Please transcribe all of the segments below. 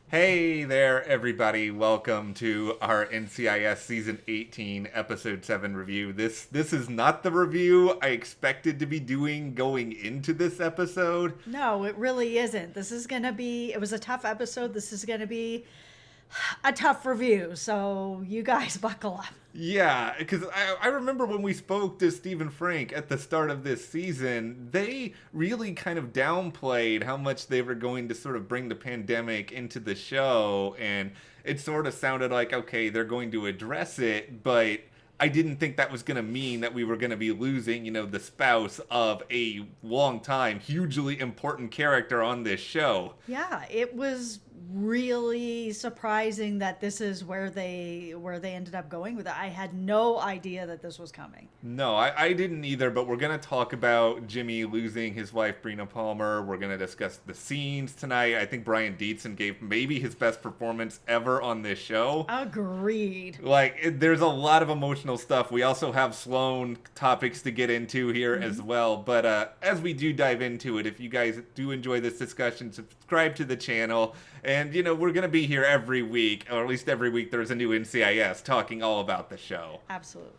Hey there, everybody. Welcome to our NCIS Season 18, Episode 7 review. This is not the review I expected to be doing going into this episode. No, it really isn't. It was a tough episode. This is going to be a tough review. So you guys buckle up. Yeah, because I remember when we spoke to Stephen Frank at the start of this season, they really kind of downplayed how much they were going to sort of bring the pandemic into the show, and it sort of sounded like, okay, they're going to address it, but I didn't think that was going to mean that we were going to be losing, the spouse of a long time, hugely important character on this show. Yeah, it was really surprising that this is where they ended up going with it. I had no idea that this was coming. No, I didn't either, but we're going to talk about Jimmy losing his wife, Brina Palmer. We're going to discuss the scenes tonight. I think Brian Dietzen gave maybe his best performance ever on this show. Agreed. There's a lot of emotional stuff. We also have Sloane topics to get into here as well. But as we do dive into it, if you guys do enjoy this discussion, subscribe to the channel. And, we're going to be here every week, or at least every week there's a new NCIS talking all about the show. Absolutely.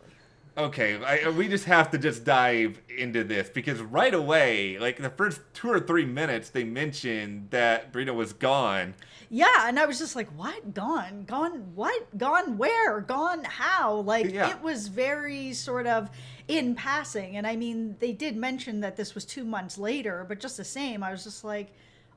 Okay, we just have to just dive into this because right away, like the first 2 or 3 minutes, they mentioned that Brina was gone. Yeah, and I was just like, what? Gone? Gone what? Gone where? Gone how? Like, Yeah. it was very sort of in passing. And I mean, they did mention that this was 2 months later, but just the same, I was just like,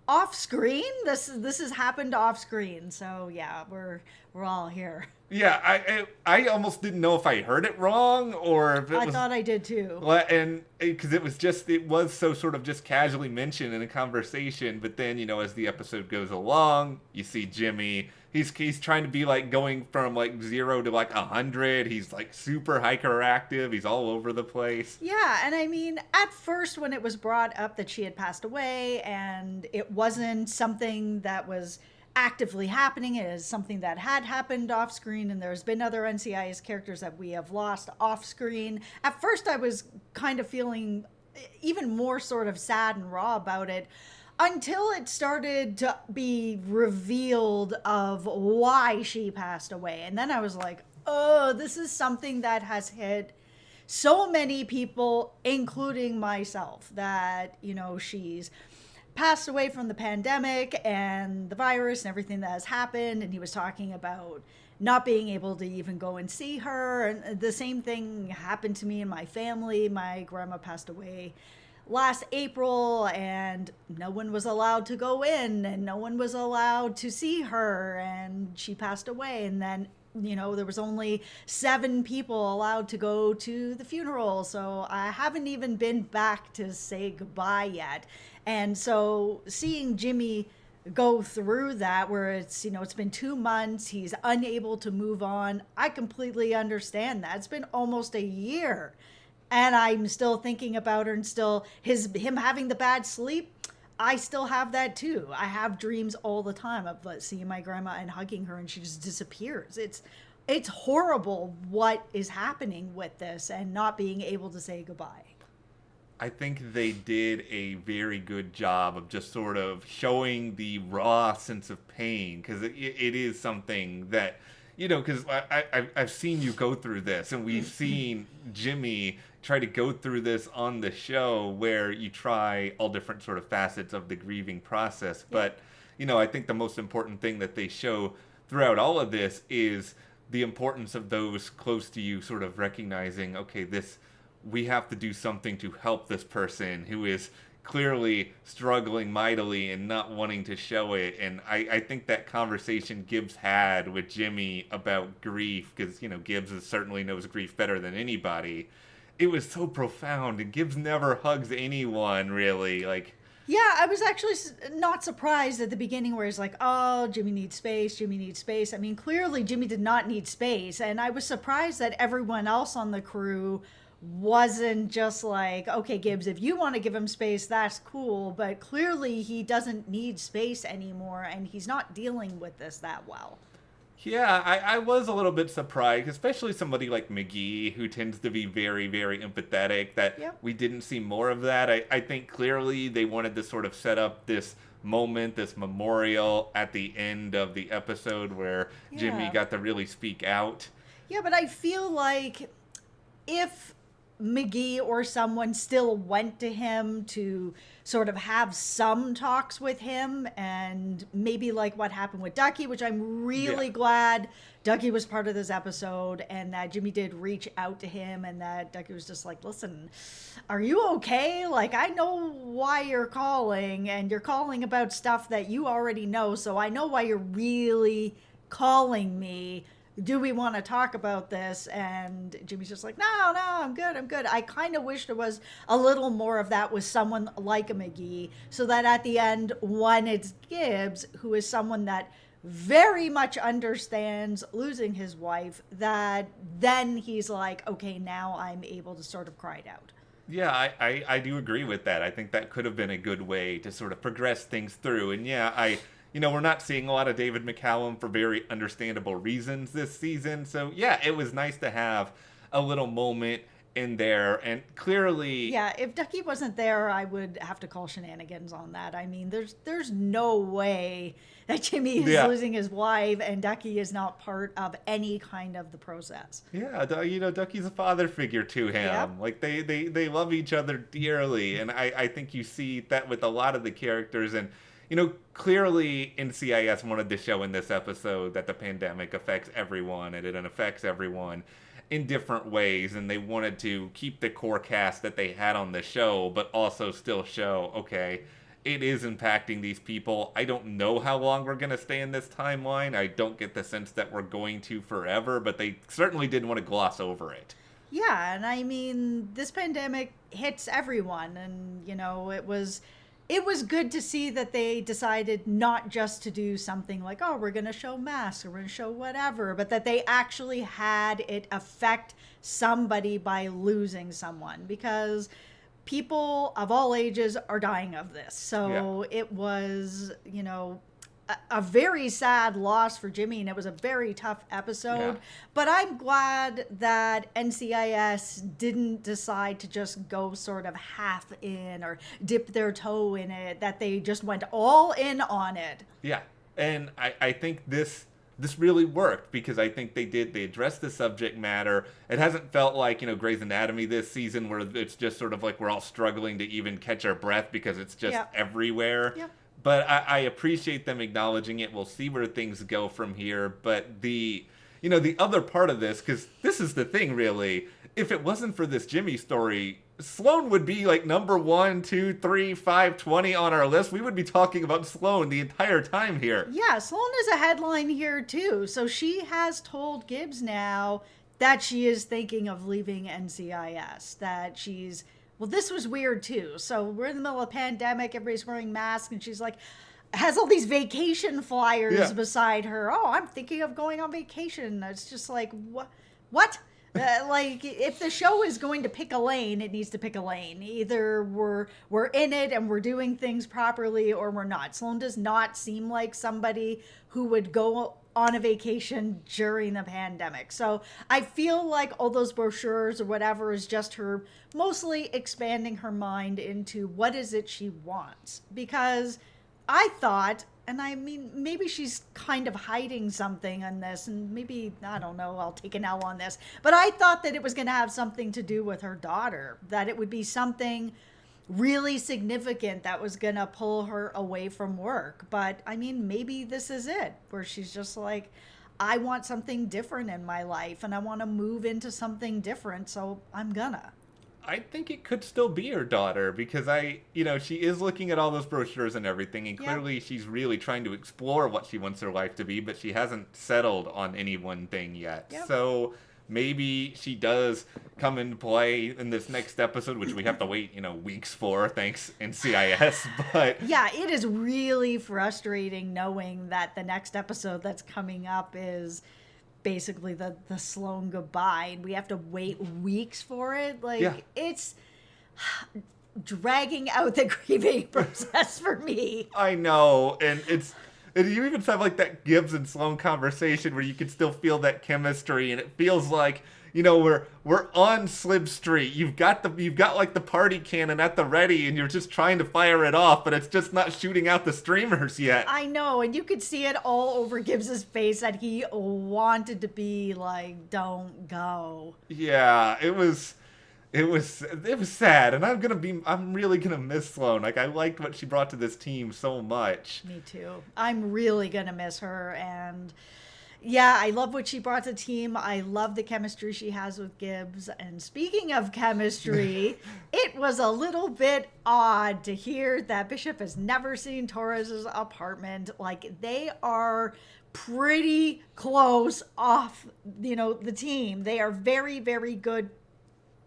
off screen? This has happened off screen. So yeah, we're all here. Yeah, I almost didn't know if I heard it wrong or if it I was. thought I did too. Well, and because it was so sort of just casually mentioned in a conversation, but then as the episode goes along, you see Jimmy. He's trying to be like going from like 0 to like 100. He's like super hyperactive. He's all over the place. Yeah, and I mean, at first when it was brought up that she had passed away and it wasn't something that was actively happening, it is something that had happened off screen, and there's been other NCIS characters that we have lost off screen. At first I was kind of feeling even more sort of sad and raw about it until it started to be revealed of why she passed away. And then I was like, oh, this is something that has hit so many people, including myself, that, she's passed away from the pandemic and the virus and everything that has happened. And he was talking about not being able to even go and see her. And the same thing happened to me and my family. My grandma passed away last April, and no one was allowed to go in and no one was allowed to see her, and she passed away. And then there was only 7 people allowed to go to the funeral, so I haven't even been back to say goodbye yet. And so seeing Jimmy go through that, where it's been 2 months, he's unable to move on, I completely understand that. It's been almost a year and I'm still thinking about her, and still him having the bad sleep. I still have that too. I have dreams all the time of seeing my grandma and hugging her and she just disappears. It's horrible what is happening with this and not being able to say goodbye. I think they did a very good job of just sort of showing the raw sense of pain, because it is something that, because I've seen you go through this, and we've seen Jimmy try to go through this on the show, where you try all different sort of facets of the grieving process. But, I think the most important thing that they show throughout all of this is the importance of those close to you sort of recognizing, okay, we have to do something to help this person who is clearly struggling mightily and not wanting to show it. And I think that conversation Gibbs had with Jimmy about grief, because, Gibbs certainly knows grief better than anybody. It was so profound, and Gibbs never hugs anyone, really. Yeah, I was actually not surprised at the beginning where he's like, oh, Jimmy needs space, Jimmy needs space. I mean, clearly Jimmy did not need space. And I was surprised that everyone else on the crew wasn't just like, okay, Gibbs, if you want to give him space, that's cool. But clearly he doesn't need space anymore, and he's not dealing with this that well. Yeah, I was a little bit surprised, especially somebody like McGee, who tends to be very, very empathetic, that Yep. we didn't see more of that. I think clearly they wanted to sort of set up this moment, this memorial at the end of the episode where Jimmy Yeah. got to really speak out. Yeah, but I feel like if McGee or someone still went to him to sort of have some talks with him, and maybe like what happened with Ducky, which I'm really glad Ducky was part of this episode, and that Jimmy did reach out to him, and that Ducky was just like, listen, are you okay? Like, I know why you're calling, and you're calling about stuff that you already know, so I know why you're really calling me. Do we want to talk about this? And Jimmy's just like, no, I'm good. I kind of wish there was a little more of that with someone like a McGee, so that at the end, when it's Gibbs, who is someone that very much understands losing his wife, that then he's like, okay, now I'm able to sort of cry it out. Yeah, I do agree with that. I think that could have been a good way to sort of progress things through. And yeah, we're not seeing a lot of David McCallum for very understandable reasons this season. So yeah, it was nice to have a little moment in there. And clearly... Yeah, if Ducky wasn't there, I would have to call shenanigans on that. I mean, there's no way that Jimmy is losing his wife and Ducky is not part of any kind of the process. Yeah, Ducky's a father figure to him. Yep. Like, they love each other dearly. And I think you see that with a lot of the characters. And clearly NCIS wanted to show in this episode that the pandemic affects everyone, and it affects everyone in different ways, and they wanted to keep the core cast that they had on the show, but also still show, okay, it is impacting these people. I don't know how long we're going to stay in this timeline. I don't get the sense that we're going to forever, but they certainly didn't want to gloss over it. Yeah, and I mean, this pandemic hits everyone, and, it was good to see that they decided not just to do something like, oh, we're going to show masks or we're going to show whatever, but that they actually had it affect somebody by losing someone, because people of all ages are dying of this. So it was, a very sad loss for Jimmy, and it was a very tough episode. Yeah. But I'm glad that NCIS didn't decide to just go sort of half in or dip their toe in it, that they just went all in on it. Yeah, and I think this really worked, because I think they addressed the subject matter. It hasn't felt like, Grey's Anatomy this season, where it's just sort of like we're all struggling to even catch our breath because it's just everywhere. Yeah. But I appreciate them acknowledging it. We'll see where things go from here. But the other part of this, because this is the thing, really, if it wasn't for this Jimmy story, Sloane would be like number 1, 2, 3, 5, 20 on our list. We would be talking about Sloane the entire time here. Yeah, Sloane is a headline here too. So she has told Gibbs now that she is thinking of leaving NCIS, that she's... Well, this was weird too. So we're in the middle of a pandemic, everybody's wearing masks, and she's like, has all these vacation flyers beside her. Oh, I'm thinking of going on vacation. It's just like, what? Like, if the show is going to pick a lane, it needs to pick a lane. Either we're in it and we're doing things properly, or we're not. Sloane does not seem like somebody who would go on a vacation during the pandemic. So I feel like all those brochures or whatever is just her mostly expanding her mind into what is it she wants. Because I thought, and I mean, maybe she's kind of hiding something on this, and maybe, I don't know, I'll take an L on this, but I thought that it was going to have something to do with her daughter, that it would be something really significant that was going to pull her away from work. But I mean, maybe this is it, where she's just like, I want something different in my life, and I want to move into something different, so I'm gonna. I think it could still be her daughter, because she is looking at all those brochures and everything, and clearly she's really trying to explore what she wants her life to be, but she hasn't settled on any one thing yet. Yep. So maybe she does come into play in this next episode, which we have to wait, weeks for, thanks NCIS. But yeah, it is really frustrating knowing that the next episode that's coming up is basically the Sloane goodbye, and we have to wait weeks for it. Like, it's dragging out the grieving process for me. I know, and you even have like that Gibbs and Sloane conversation where you can still feel that chemistry, and it feels like we're on Slib Street. You've got like the party cannon at the ready, and you're just trying to fire it off, but it's just not shooting out the streamers yet. I know, and you could see it all over Gibbs's face that he wanted to be like, don't go. Yeah, it was sad, and I'm really gonna miss Sloane. Like, I liked what she brought to this team so much. Me too. I'm really gonna miss her, and yeah, I love what she brought to the team. I love the chemistry she has with Gibbs. And speaking of chemistry, it was a little bit odd to hear that Bishop has never seen Torres' apartment. Like, they are pretty close off, the team. They are very, very good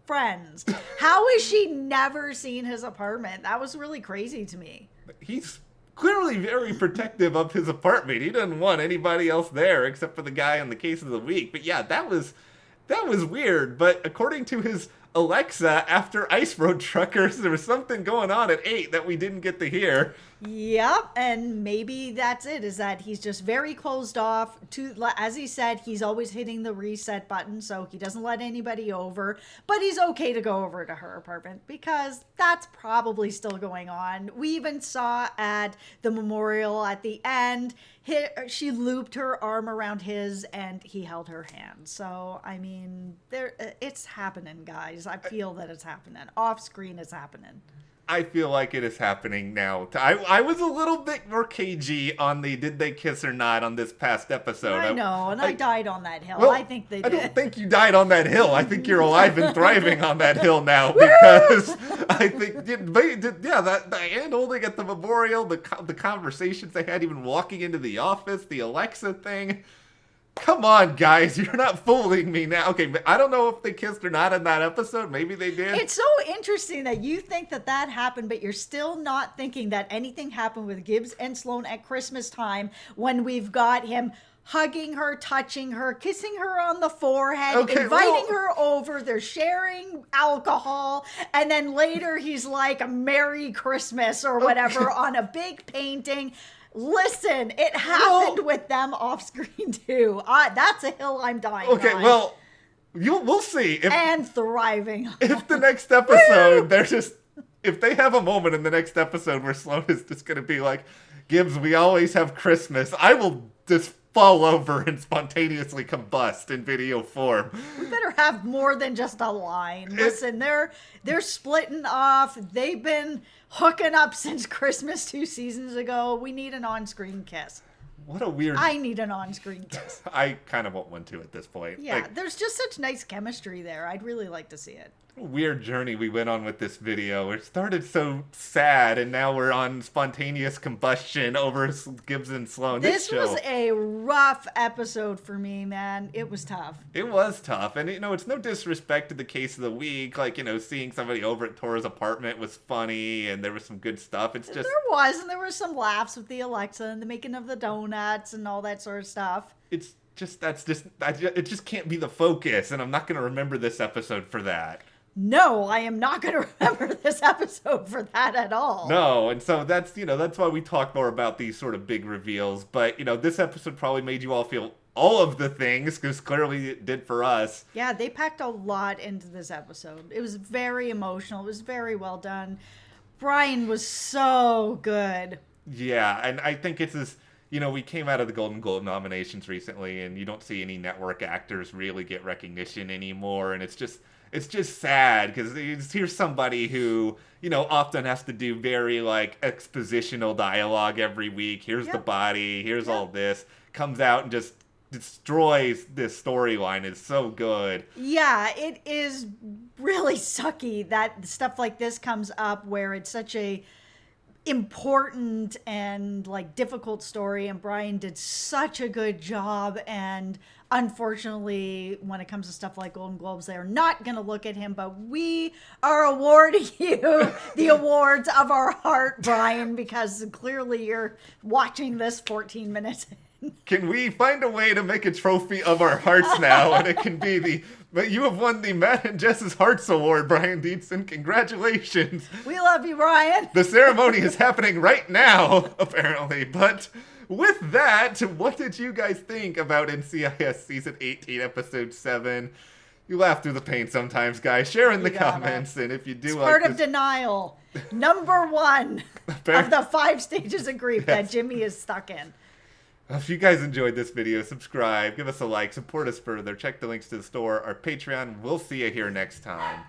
friends. How has she never seen his apartment? That was really crazy to me. He's clearly very protective of his apartment. He doesn't want anybody else there except for the guy on the case of the week. But yeah, that was weird. But according to his Alexa, after Ice Road Truckers, there was something going on at 8 that we didn't get to hear. Yep, and maybe that's it, is that he's just very closed off. As he said, he's always hitting the reset button, so he doesn't let anybody over. But he's okay to go over to her apartment, because that's probably still going on. We even saw at the memorial at the end, she looped her arm around his, and he held her hand. So, I mean, it's happening, guys. I feel that it's happening. Off screen, it's happening. I feel like it is happening now. I was a little bit more cagey on the did they kiss or not on this past episode. I know, and I died on that hill. Well, I think they did. I don't think you died on that hill. I think you're alive and thriving on that hill now, because I think, the hand holding at the memorial, the conversations they had even walking into the office, the Alexa thing. Come on, guys, you're not fooling me now. Okay, I don't know if they kissed or not in that episode. Maybe they did. It's so interesting that you think that happened, but you're still not thinking that anything happened with Gibbs and Sloane at Christmas time, when we've got him hugging her, touching her, kissing her on the forehead, inviting her over. They're sharing alcohol. And then later he's like, Merry Christmas or whatever on a big painting. Listen, it happened with them off screen too. That's a hill I'm dying on. Okay, well, we'll see. And thriving. If the next episode, if they have a moment in the next episode where Sloane is just going to be like, Gibbs, we always have Christmas, I will just fall over and spontaneously combust in video form. We better have more than just a line. Listen, they're splitting off. They've been hooking up since Christmas 2 seasons ago. We need an on-screen kiss. What a weird... I need an on-screen kiss. I kind of want one too at this point. Yeah, there's just such nice chemistry there. I'd really like to see it. Weird journey we went on with this video. It started so sad, and now we're on spontaneous combustion over Gibbs and Sloane. This was a rough episode for me, man. It was tough. It was tough, and it's no disrespect to the case of the week. Like, seeing somebody over at Torres' apartment was funny, and there was some good stuff. It's just there were some laughs with the Alexa and the making of the donuts and all that sort of stuff. It just can't be the focus, and I'm not going to remember this episode for that. No, I am not going to remember this episode for that at all. No, and so that's why we talk more about these sort of big reveals. But, this episode probably made you all feel all of the things, because clearly it did for us. Yeah, they packed a lot into this episode. It was very emotional. It was very well done. Brian was so good. Yeah, and I think it's this... we came out of the Golden Globe nominations recently, and you don't see any network actors really get recognition anymore, and it's just sad, because here's somebody who, often has to do very, expositional dialogue every week. Here's the body, here's all this. Comes out and just destroys this storyline. It's so good. Yeah, it is really sucky that stuff like this comes up where it's such a important and difficult story, and Brian did such a good job, and unfortunately when it comes to stuff like Golden Globes, they're not going to look at him, but we are awarding you the awards of our heart, Brian, because clearly you're watching this 14 minutes in. Can we find a way to make a trophy of our hearts now, and it can be but you have won the Matt and Jess's Hearts Award, Brian Dietzen. Congratulations. We love you, Brian. The ceremony is happening right now, apparently. But with that, what did you guys think about NCIS Season 18, Episode 7? You laugh through the pain sometimes, guys. Share in the You gotta. comments, and if you do It's like part this, of denial. Number one of the 5 stages of grief that Jimmy is stuck in. if you guys enjoyed this video, subscribe, give us a like, support us further. Check the links to the store, our Patreon. We'll see you here next time.